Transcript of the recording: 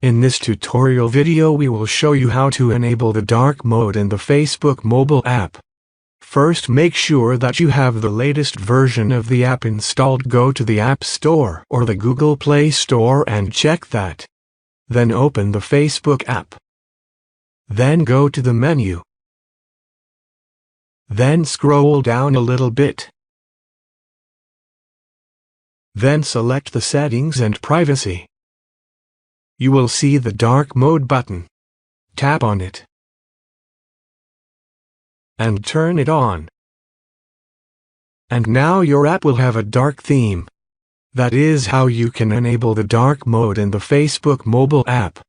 In this tutorial video we will show you how to enable the dark mode in the Facebook mobile app. First, make sure that you have the latest version of the app installed. Go to the App Store or the Google Play Store and check that. Then open the Facebook app. Then go to the menu. Then scroll down a little bit. Then select the Settings and Privacy. You will see the dark mode button. Tap on it and turn it on. And now your app will have a dark theme. That is how you can enable the dark mode in the Facebook mobile app.